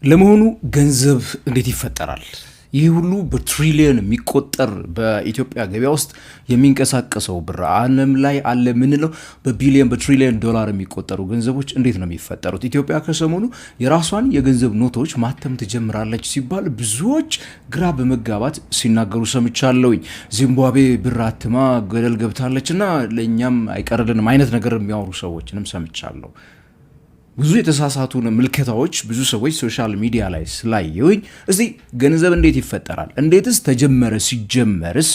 ለመሆኑ ገንዘብ እንዴት ይፈጠራል? ይህ ሁሉ በትሪሊየን የሚቆጠር በኢትዮጵያ ገበያ ውስጥ የሚንቀሳቀሰው ብር ዓለም ላይ አለ ምንለው በቢሊየን በትሪሊየን ዶላር የሚቆጠሩ ገንዘቦች እንዴት ነው የሚፈጠሩት? ኢትዮጵያ ከሰሞኑ የራሷን የገንዘብ ኖቶች ማተም ትጀምራለች ሲባል ብዙዎች ግራ በመጋባት ሲናገሩ ሰምቻለሁኝ። ዚምባብዌ ብር አትማ ገደል ገብታለችና ለእኛም አይቀርልንም አይነት ነገር የሚያወሩ ሰዎችንም ሰምቻለሁ። ብዙ የተሳሳቱ ምልከታዎች ብዙ ሰዎች ሶሻል ሚዲያ ላይ ስላየውኝ እዚህ ገንዘብ እንዴት ይፈጠራል፣ እንዴትስ ተጀመረ፣ ሲጀመርስ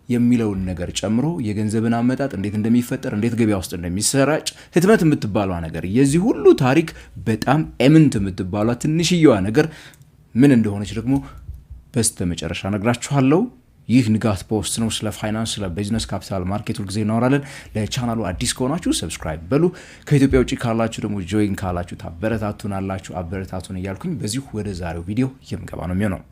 የሚለውን ነገር ጨምሮ የገንዘብን አመጣጥ እንዴት እንደሚፈጠር፣ እንዴት ገበያ ውስጥ እንደሚሰራጭ፣ ህትመት የምትባሏ ነገር የዚህ ሁሉ ታሪክ በጣም ኤምንት የምትባሏ ትንሽየዋ ነገር ምን እንደሆነች ደግሞ በስተመጨረሻ ነግራችኋለሁ። ይህ ንጋት ፖስት ነው። ስለ ፋይናንስ፣ ስለ ቢዝነስ፣ ካፒታል ማርኬት ሁልጊዜ እናወራለን። ለቻናሉ አዲስ ከሆናችሁ ሰብስክራይብ በሉ። ከኢትዮጵያ ውጭ ካላችሁ ደግሞ ጆይን ካላችሁ ታበረታቱን አላችሁ። አበረታቱን እያልኩኝ በዚሁ ወደ ዛሬው ቪዲዮ የምገባ ነው የሚሆነው።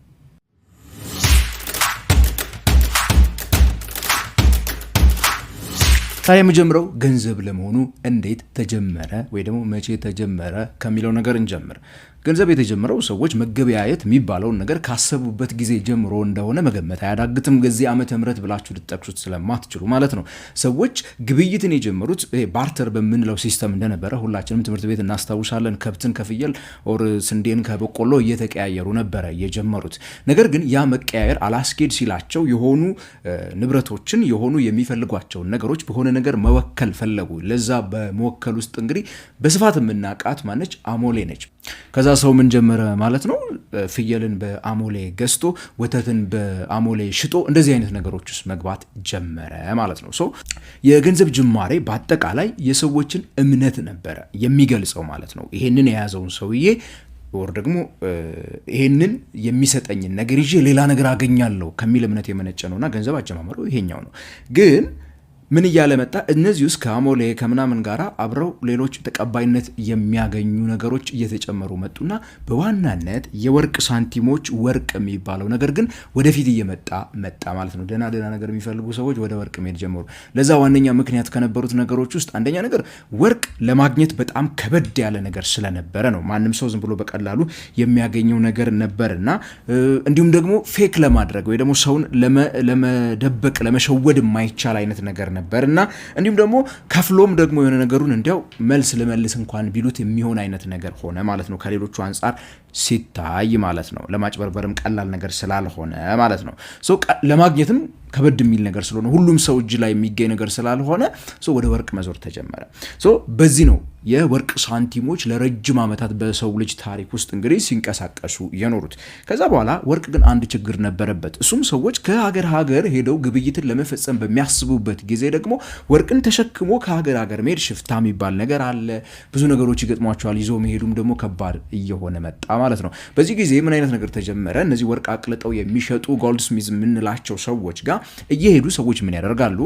ታዲያ የምጀምረው ገንዘብ ለመሆኑ እንዴት ተጀመረ ወይ ደግሞ መቼ ተጀመረ ከሚለው ነገር እንጀምር። ገንዘብ የተጀመረው ሰዎች መገበያየት የሚባለውን ነገር ካሰቡበት ጊዜ ጀምሮ እንደሆነ መገመት አያዳግትም። ገዚህ ዓመተ ምህረት ብላችሁ ልትጠቅሱት ስለማትችሉ ማለት ነው። ሰዎች ግብይትን የጀመሩት ባርተር በምንለው ሲስተም እንደነበረ ሁላችንም ትምህርት ቤት እናስታውሳለን። ከብትን ከፍየል ኦር ስንዴን ከበቆሎ እየተቀያየሩ ነበረ የጀመሩት። ነገር ግን ያ መቀያየር አላስኬድ ሲላቸው የሆኑ ንብረቶችን የሆኑ የሚፈልጓቸውን ነገሮች በሆነ ነገር መወከል ፈለጉ። ለዛ በመወከል ውስጥ እንግዲህ በስፋት የምናውቃት ማነች? አሞሌ ነች። ከዛ ሰው ምን ጀመረ ማለት ነው? ፍየልን በአሞሌ ገዝቶ ወተትን በአሞሌ ሽጦ እንደዚህ አይነት ነገሮች ውስጥ መግባት ጀመረ ማለት ነው። የገንዘብ ጅማሬ በአጠቃላይ የሰዎችን እምነት ነበረ የሚገልጸው ማለት ነው። ይሄንን የያዘውን ሰውዬ ወር ደግሞ ይሄንን የሚሰጠኝን ነገር ይዤ ሌላ ነገር አገኛለሁ ከሚል እምነት የመነጨ ነውና ገንዘብ አጀማመሩ ይሄኛው ነው። ግን ምን እያለ መጣ? እነዚህ ውስጥ ከአሞሌ ከምናምን ጋር አብረው ሌሎች ተቀባይነት የሚያገኙ ነገሮች እየተጨመሩ መጡና በዋናነት የወርቅ ሳንቲሞች፣ ወርቅ የሚባለው ነገር ግን ወደፊት እየመጣ መጣ ማለት ነው። ደህና ነገር የሚፈልጉ ሰዎች ወደ ወርቅ መሄድ ጀመሩ። ለዛ ዋነኛ ምክንያት ከነበሩት ነገሮች ውስጥ አንደኛ ነገር ወርቅ ለማግኘት በጣም ከበድ ያለ ነገር ስለነበረ ነው። ማንም ሰው ዝም ብሎ በቀላሉ የሚያገኘው ነገር ነበርና እንዲሁም ደግሞ ፌክ ለማድረግ ወይ ደግሞ ሰውን ለመደበቅ ለመሸወድ የማይቻል አይነት ነገር ነበርና እንዲሁም ደግሞ ከፍሎም ደግሞ የሆነ ነገሩን እንዲያው መልስ ለመልስ እንኳን ቢሉት የሚሆን አይነት ነገር ሆነ ማለት ነው። ከሌሎቹ አንፃር ሲታይ ማለት ነው። ለማጭበርበርም ቀላል ነገር ስላልሆነ ማለት ነው። ለማግኘትም ከበድ የሚል ነገር ስለሆነ ሁሉም ሰው እጅ ላይ የሚገኝ ነገር ስላልሆነ ወደ ወርቅ መዞር ተጀመረ። በዚህ ነው የወርቅ ሳንቲሞች ለረጅም ዓመታት በሰው ልጅ ታሪክ ውስጥ እንግዲህ ሲንቀሳቀሱ የኖሩት። ከዛ በኋላ ወርቅ ግን አንድ ችግር ነበረበት። እሱም ሰዎች ከሀገር ሄደው ግብይትን ለመፈጸም በሚያስቡበት ጊዜ ደግሞ ወርቅን ተሸክሞ ከሀገር መሄድ ሽፍታ የሚባል ነገር አለ። ብዙ ነገሮች ይገጥሟቸዋል። ይዞ መሄዱም ደግሞ ከባድ እየሆነ መጣ ማለት ነው። በዚህ ጊዜ ምን አይነት ነገር ተጀመረ? እነዚህ ወርቅ አቅልጠው የሚሸጡ ጎልድስሚዝ የምንላቸው ሰዎች ጋር እየሄዱ ሰዎች ምን ያደርጋሉ?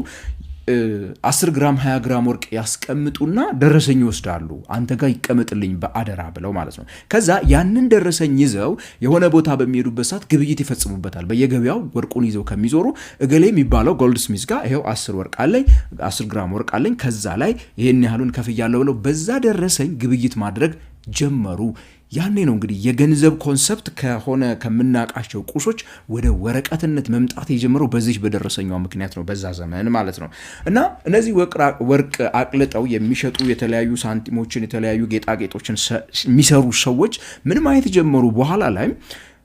10 ግራም 20 ግራም ወርቅ ያስቀምጡና ደረሰኝ ይወስዳሉ። አንተ ጋር ይቀመጥልኝ በአደራ ብለው ማለት ነው። ከዛ ያንን ደረሰኝ ይዘው የሆነ ቦታ በሚሄዱበት ሰዓት ግብይት ይፈጽሙበታል። በየገበያው ወርቁን ይዘው ከሚዞሩ እገሌ የሚባለው ጎልድስሚዝ ጋር ይሄው 10 ወርቅ አለኝ፣ 10 ግራም ወርቅ አለኝ፣ ከዛ ላይ ይሄን ያህሉን ከፍያለሁ ብለው በዛ ደረሰኝ ግብይት ማድረግ ጀመሩ። ያኔ ነው እንግዲህ የገንዘብ ኮንሰፕት ከሆነ ከምናቃቸው ቁሶች ወደ ወረቀትነት መምጣት የጀመረው በዚህ በደረሰኛው ምክንያት ነው፣ በዛ ዘመን ማለት ነው። እና እነዚህ ወርቅ አቅልጠው የሚሸጡ የተለያዩ ሳንቲሞችን የተለያዩ ጌጣጌጦችን የሚሰሩ ሰዎች ምን ማየት ጀመሩ? በኋላ ላይ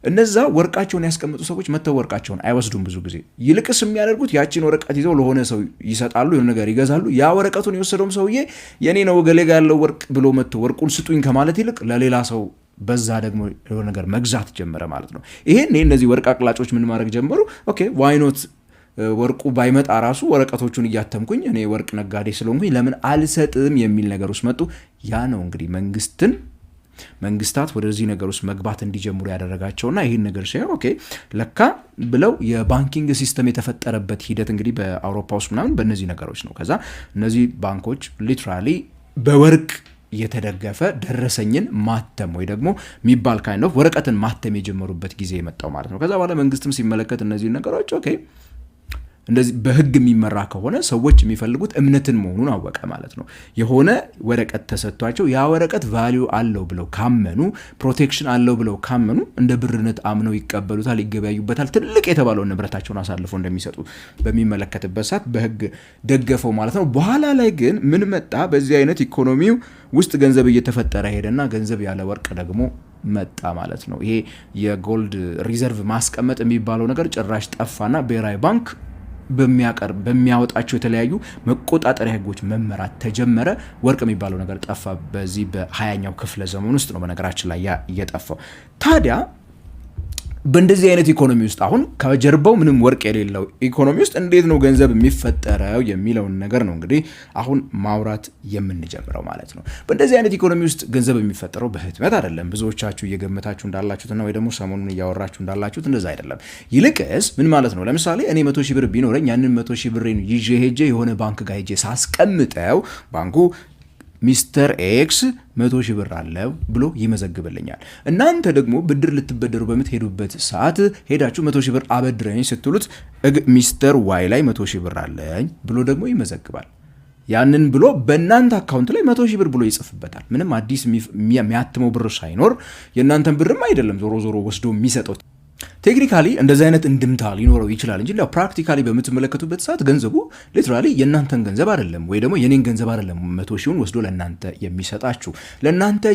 እነዛ ወርቃቸውን ያስቀምጡ ሰዎች መተው ወርቃቸውን አይወስዱም። ብዙ ጊዜ ይልቅስ የሚያደርጉት ያቺን ወረቀት ይዘው ለሆነ ሰው ይሰጣሉ፣ የሆነ ነገር ይገዛሉ። ያ ወረቀቱን የወሰደውም ሰውዬ የኔ ነው ገሌ ጋር ያለው ወርቅ ብሎ መተው ወርቁን ስጡኝ ከማለት ይልቅ ለሌላ ሰው በዛ ደግሞ የሆነ ነገር መግዛት ጀመረ ማለት ነው። ይሄን እነዚህ ወርቅ አቅላጮች ምን ማድረግ ጀመሩ? ኦኬ ዋይኖት ወርቁ ባይመጣ ራሱ ወረቀቶቹን እያተምኩኝ እኔ ወርቅ ነጋዴ ስለሆንኩኝ ለምን አልሰጥም የሚል ነገር ውስጥ መጡ። ያ ነው እንግዲህ መንግስታት ወደዚህ ነገር ውስጥ መግባት እንዲጀምሩ ያደረጋቸውና ይህን ነገር ሲያዩ ኦኬ ለካ ብለው የባንኪንግ ሲስተም የተፈጠረበት ሂደት እንግዲህ በአውሮፓ ውስጥ ምናምን በእነዚህ ነገሮች ነው። ከዛ እነዚህ ባንኮች ሊትራሊ በወርቅ የተደገፈ ደረሰኝን ማተም ወይ ደግሞ የሚባል ካይንድ ኦፍ ወረቀትን ማተም የጀመሩበት ጊዜ የመጣው ማለት ነው። ከዛ በኋላ መንግስትም ሲመለከት እነዚህ ነገሮች ኦኬ እንደዚህ በህግ የሚመራ ከሆነ ሰዎች የሚፈልጉት እምነትን መሆኑን አወቀ ማለት ነው። የሆነ ወረቀት ተሰጥቷቸው ያ ወረቀት ቫልዩ አለው ብለው ካመኑ፣ ፕሮቴክሽን አለው ብለው ካመኑ እንደ ብርነት አምነው ይቀበሉታል፣ ይገበያዩበታል። ትልቅ የተባለውን ንብረታቸውን አሳልፈው እንደሚሰጡ በሚመለከትበት ሰዓት በህግ ደገፈው ማለት ነው። በኋላ ላይ ግን ምን መጣ? በዚህ አይነት ኢኮኖሚው ውስጥ ገንዘብ እየተፈጠረ ሄደና ገንዘብ ያለ ወርቅ ደግሞ መጣ ማለት ነው። ይሄ የጎልድ ሪዘርቭ ማስቀመጥ የሚባለው ነገር ጭራሽ ጠፋና ብሔራዊ ባንክ በሚያወጣቸው የተለያዩ መቆጣጠሪያ ህጎች መመራት ተጀመረ። ወርቅ የሚባለው ነገር ጠፋ። በዚህ በ20ኛው ክፍለ ዘመን ውስጥ ነው በነገራችን ላይ እየጠፋው። ታዲያ በእንደዚህ አይነት ኢኮኖሚ ውስጥ አሁን ከጀርባው ምንም ወርቅ የሌለው ኢኮኖሚ ውስጥ እንዴት ነው ገንዘብ የሚፈጠረው የሚለውን ነገር ነው እንግዲህ አሁን ማውራት የምንጀምረው ማለት ነው። በእንደዚህ አይነት ኢኮኖሚ ውስጥ ገንዘብ የሚፈጠረው በህትመት አይደለም። ብዙዎቻችሁ እየገመታችሁ እንዳላችሁትና ወይ ደግሞ ሰሞኑን እያወራችሁ እንዳላችሁት እንደዛ አይደለም። ይልቅስ ምን ማለት ነው? ለምሳሌ እኔ 100 ሺህ ብር ቢኖረኝ ያንን 100 ሺህ ብሬን ይዤ ሄጄ የሆነ ባንክ ጋር ሄጄ ሳስቀምጠው ባንኩ ሚስተር ኤክስ 100 ሺህ ብር አለው ብሎ ይመዘግብልኛል። እናንተ ደግሞ ብድር ልትበደሩ በምትሄዱበት ሰዓት ሄዳችሁ 100 ሺህ ብር አበድረኝ ስትሉት ሚስተር ዋይ ላይ 100 ሺህ ብር አለኝ ብሎ ደግሞ ይመዘግባል። ያንን ብሎ በእናንተ አካውንት ላይ 100 ሺህ ብር ብሎ ይጽፍበታል። ምንም አዲስ የሚያትመው ብር ሳይኖር የእናንተን ብርም አይደለም ዞሮ ዞሮ ወስዶ የሚሰጠው። ቴክኒካሊ እንደዚህ አይነት እንድምታ ሊኖረው ይችላል እንጂ ፕራክቲካሊ በምትመለከቱበት ሰዓት ገንዘቡ ሊትራሊ የእናንተን ገንዘብ አይደለም ወይ ደግሞ የኔን ገንዘብ አይደለም 100 ሺውን ወስዶ ለእናንተ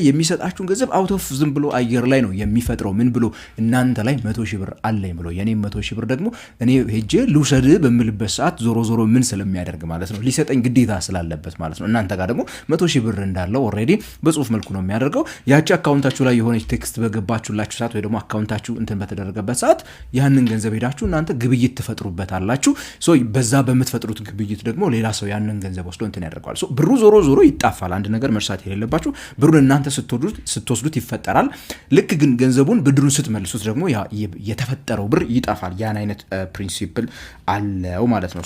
የሚሰጣችሁን ገንዘብ አውት ኦፍ ዝም ብሎ አየር ላይ ነው የሚፈጥረው። ምን ብሎ እናንተ ላይ 100 ሺህ ብር አለኝ ብሎ የኔን 100 ሺህ ብር ደግሞ እኔ ሄጄ ልውሰድ በምልበት ሰዓት ዞሮ ምን ስለሚያደርግ ማለት ነው ሊሰጠኝ ግዴታ ስላለበት ማለት ነው። እናንተ ጋር ደግሞ 100 ሺህ ብር እንዳለው ኦልሬዲ በጽሁፍ መልኩ ነው የሚያደርገው። ያቺ አካውንታችሁ ላይ የሆነች ቴክስት በገባችሁላችሁ ሰዓት ወይ ደግሞ አካውንታችሁ እንትን በተደረገበት ሰዓት ያንን ገንዘብ ሄዳችሁ እናንተ ግብይት ትፈጥሩበታላችሁ። በዛ በምትፈጥሩት ግብይት ደግሞ ሌላ ሰው ያንን ገንዘብ ወስዶ እንትን ያደርገዋል። ብሩ ዞሮ ይጣፋል። አንድ ነገር መርሳት የሌለባችሁ ብሩን እናንተ ስትወስዱት ይፈጠራል። ልክ ግን ገንዘቡን ብድሩን ስትመልሱት ደግሞ የተፈጠረው ብር ይጣፋል። ያን አይነት ፕሪንሲፕል አለው ማለት ነው።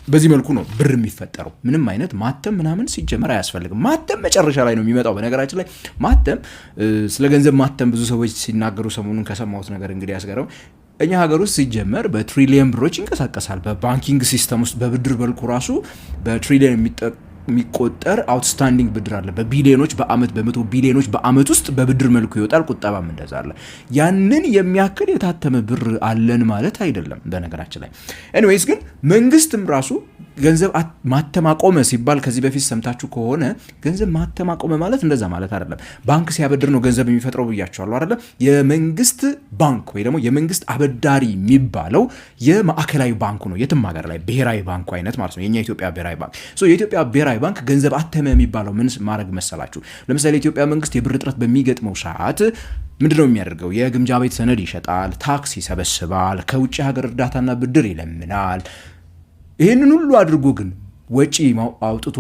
በዚህ መልኩ ነው ብር የሚፈጠረው። ምንም አይነት ማተም ምናምን ሲጀመር አያስፈልግም። ማተም መጨረሻ ላይ ነው የሚመጣው። በነገራችን ላይ ማተም ስለ ገንዘብ ማተም ብዙ ሰዎች ሲናገሩ ሰሞኑን ከሰማሁት ነገር እንግዲህ ያስገረው እኛ ሀገር ውስጥ ሲጀመር በትሪሊየን ብሮች ይንቀሳቀሳል። በባንኪንግ ሲስተም ውስጥ በብድር በልኩ ራሱ በትሪሊየን የሚቆጠር አውትስታንዲንግ ብድር አለ። በቢሊዮኖች በአመት በ100 ቢሊዮኖች በአመት ውስጥ በብድር መልኩ ይወጣል። ቁጠባም እንደዛ አለ። ያንን የሚያክል የታተመ ብር አለን ማለት አይደለም በነገራችን ላይ። ኤኒዌይስ ግን መንግስትም ራሱ ገንዘብ ማተም አቆመ ሲባል ከዚህ በፊት ሰምታችሁ ከሆነ ገንዘብ ማተም አቆመ ማለት እንደዛ ማለት አይደለም። ባንክ ሲያበድር ነው ገንዘብ የሚፈጥረው ብያቸዋለሁ አይደለ? የመንግስት ባንክ ወይ ደግሞ የመንግስት አበዳሪ የሚባለው የማዕከላዊ ባንኩ ነው። የትም ሀገር ላይ ብሔራዊ ባንኩ አይነት ማለት ነው። የኛ ኢትዮጵያ ብሔራዊ ባንክ የኢትዮጵያ ብሔራዊ ባንክ ገንዘብ አተመ የሚባለው ምን ማድረግ መሰላችሁ? ለምሳሌ የኢትዮጵያ መንግስት የብር እጥረት በሚገጥመው ሰዓት ምንድነው የሚያደርገው? የግምጃ ቤት ሰነድ ይሸጣል፣ ታክስ ይሰበስባል፣ ከውጭ ሀገር እርዳታና ብድር ይለምናል። ይህንን ሁሉ አድርጎ ግን ወጪ አውጥቶ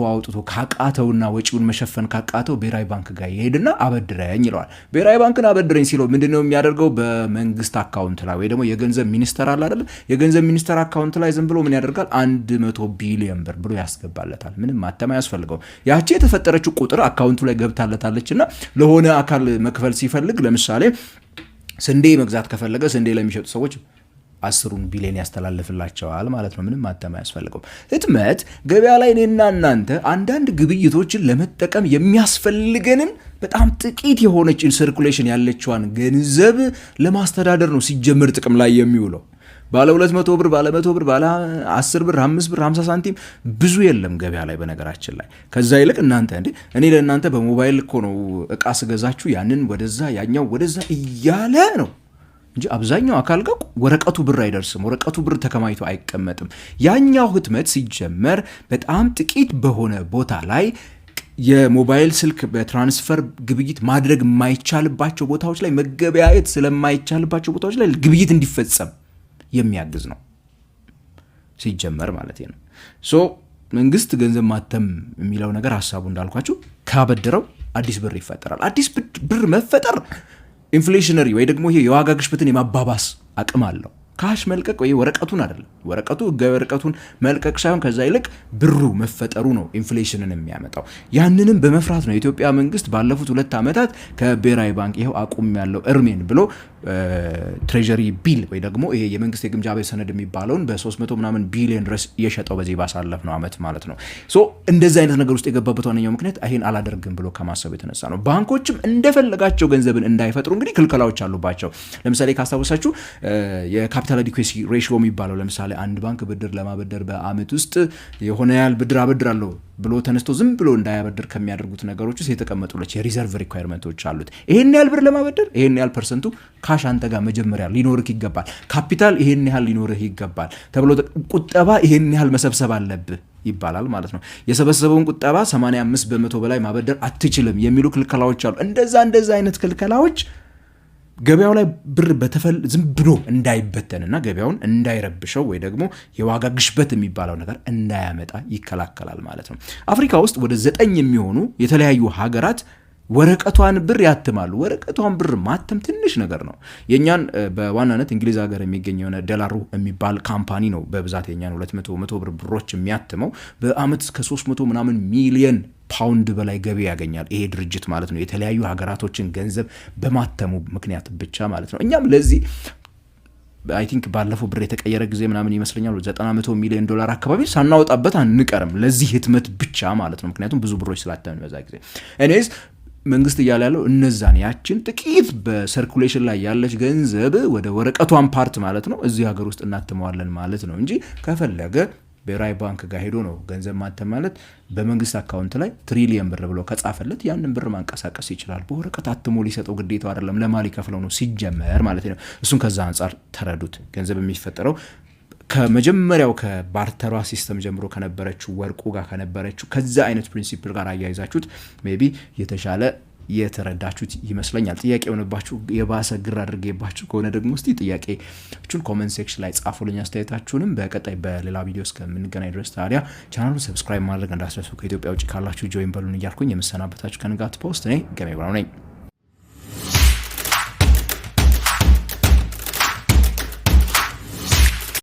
ካቃተውና ወጪውን መሸፈን ካቃተው ብሔራዊ ባንክ ጋር ይሄድና አበድረኝ ይለዋል። ብሔራዊ ባንክን አበድረኝ ሲለው ምንድነው የሚያደርገው? በመንግስት አካውንት ላይ ወይ ደግሞ የገንዘብ ሚኒስተር አለ አይደል? የገንዘብ ሚኒስተር አካውንት ላይ ዝም ብሎ ምን ያደርጋል? 100 ቢሊዮን ብር ብሎ ያስገባለታል። ምንም ማተም አያስፈልገው። ያቺ የተፈጠረችው ቁጥር አካውንቱ ላይ ገብታለታለችና ለሆነ አካል መክፈል ሲፈልግ ለምሳሌ ስንዴ መግዛት ከፈለገ ስንዴ ለሚሸጡ ሰዎች 10 ቢሊዮን ያስተላልፍላቸዋል ማለት ነው። ምንም ማተም አያስፈልገው። ህትመት ገበያ ላይ እኔና እናንተ አንዳንድ ግብይቶችን ለመጠቀም የሚያስፈልገንን በጣም ጥቂት የሆነችን ሰርኩሌሽን ያለችዋን ገንዘብ ለማስተዳደር ነው ሲጀምር ጥቅም ላይ የሚውለው። ባለ 200 ብር፣ ባለ 100 ብር፣ ባለ 10 ብር፣ 5 ብር፣ 50 ሳንቲም ብዙ የለም ገበያ ላይ በነገራችን ላይ። ከዛ ይልቅ እናንተ እኔ ለእናንተ በሞባይል እኮ ነው እቃ ስገዛችሁ ያንን ወደዛ ያኛው ወደዛ እያለ ነው እንጂ አብዛኛው አካል ጋር ወረቀቱ ብር አይደርስም። ወረቀቱ ብር ተከማይቶ አይቀመጥም። ያኛው ህትመት ሲጀመር በጣም ጥቂት በሆነ ቦታ ላይ የሞባይል ስልክ በትራንስፈር ግብይት ማድረግ የማይቻልባቸው ቦታዎች ላይ መገበያየት ስለማይቻልባቸው ቦታዎች ላይ ግብይት እንዲፈጸም የሚያግዝ ነው ሲጀመር ማለት ነው። መንግስት ገንዘብ ማተም የሚለው ነገር ሀሳቡ እንዳልኳችሁ ካበደረው አዲስ ብር ይፈጠራል። አዲስ ብር መፈጠር ኢንፍሌሽነሪ ወይ ደግሞ ይሄ የዋጋ ግሽበትን የማባባስ አቅም አለው። ካሽ መልቀቅ ወይ ወረቀቱን አይደለም፣ ወረቀቱ ህጋዊ ወረቀቱን መልቀቅ ሳይሆን ከዛ ይልቅ ብሩ መፈጠሩ ነው ኢንፍሌሽንን የሚያመጣው። ያንንም በመፍራት ነው የኢትዮጵያ መንግስት ባለፉት 2 ዓመታት ከብሔራዊ ባንክ ይሄው አቁም ያለው እርሜን ብሎ ትሬጀሪ ቢል ወይ ደግሞ ይሄ የመንግስት የግምጃ ቤት ሰነድ የሚባለውን በ300 ምናምን ቢሊዮን ድረስ የሸጠው በዚህ ባሳለፍነው ዓመት ማለት ነው። ሶ እንደዚህ አይነት ነገር ውስጥ የገባበት ዋነኛው ምክንያት ይሄን አላደርግም ብሎ ከማሰብ የተነሳ ነው። ባንኮችም እንደፈለጋቸው ገንዘብን እንዳይፈጥሩ እንግዲህ ክልከላዎች አሉባቸው። ለምሳሌ ካስታወሳችሁ የካፒታል አዲኩዌሲ ሬሽዮ የሚባለው ለምሳሌ አንድ ባንክ ብድር ለማበደር በአመት ውስጥ የሆነ ያህል ብድር አበድራለሁ ብሎ ተነስቶ ዝም ብሎ እንዳያበድር ከሚያደርጉት ነገሮች ውስጥ የተቀመጡለት የሪዘርቭ ሪኳየርመንቶች አሉት። ይሄን ያህል ብር ለማበደር ይሄን ያህል ፐርሰንቱ ካሽ አንተ ጋር መጀመሪያ ሊኖርህ ይገባል፣ ካፒታል ይሄን ያህል ሊኖርህ ይገባል ተብሎ ቁጠባ ይሄን ያህል መሰብሰብ አለብህ ይባላል ማለት ነው። የሰበሰበውን ቁጠባ 85% በላይ ማበደር አትችልም የሚሉ ክልከላዎች አሉ። እንደዛ አይነት ክልከላዎች ገበያው ላይ ብር ዝም ብሎ እንዳይበተንና ገበያውን እንዳይረብሸው ወይ ደግሞ የዋጋ ግሽበት የሚባለው ነገር እንዳያመጣ ይከላከላል ማለት ነው። አፍሪካ ውስጥ ወደ 9 የሚሆኑ የተለያዩ ሀገራት ወረቀቷን ብር ያትማሉ። ወረቀቷን ብር ማተም ትንሽ ነገር ነው። የኛን በዋናነት እንግሊዝ ሀገር የሚገኘው ዶላሩ የሚባል ካምፓኒ ነው በብዛት የኛን 200 ብር ብሮች የሚያትመው። በአመት እስከ 300 ምናምን ሚሊየን ፓውንድ በላይ ገቢ ያገኛል ይሄ ድርጅት ማለት ነው፣ የተለያዩ ሀገራቶችን ገንዘብ በማተሙ ምክንያት ብቻ ማለት ነው። እኛም ለዚህ አይ ቲንክ ባለፈው ብር የተቀየረ ጊዜ ምናምን ይመስለኛል 900 ሚሊዮን ዶላር አካባቢ ሳናወጣበት አንቀርም ለዚህ ህትመት ብቻ ማለት ነው። ምክንያቱም ብዙ ብሮች ስላተምን በዛ ጊዜ እኔስ መንግስት እያለ ያለው እነዛን ያችን ጥቂት በሰርኩሌሽን ላይ ያለች ገንዘብ ወደ ወረቀቷን ፓርት ማለት ነው እዚህ ሀገር ውስጥ እናትመዋለን ማለት ነው እንጂ ከፈለገ ብሔራዊ ባንክ ጋር ሄዶ ነው ገንዘብ ማተም ማለት በመንግስት አካውንት ላይ ትሪሊየን ብር ብሎ ከጻፈለት ያንን ብር ማንቀሳቀስ ይችላል። በወረቀት አትሞ ሊሰጠው ግዴታው አይደለም፣ ለማሊ ከፍለው ነው ሲጀመር ማለት ነው። እሱን ከዛ አንጻር ተረዱት። ገንዘብ የሚፈጠረው ከመጀመሪያው ከባርተሯ ሲስተም ጀምሮ ከነበረችው ወርቁ ጋር ከነበረችው ከዛ አይነት ፕሪንሲፕል ጋር አያይዛችሁት ሜቢ የተሻለ የተረዳችሁት ይመስለኛል። ጥያቄ የሆነባችሁ የባሰ ግር አድርጌባችሁ ከሆነ ደግሞ እስቲ ጥያቄዎቹን ኮሜንት ሴክሽን ላይ ጻፉልኝ። አስተያየታችሁንም በቀጣይ በሌላ ቪዲዮ እስከምንገናኝ ድረስ ታዲያ ቻናሉን ሰብስክራይብ ማድረግ እንዳትረሱ። ከኢትዮጵያ ውጭ ካላችሁ ጆይን በሉን እያልኩኝ የምሰናበታችሁ ከንጋት ፖስት ነኝ ገሜ ብራው ነኝ።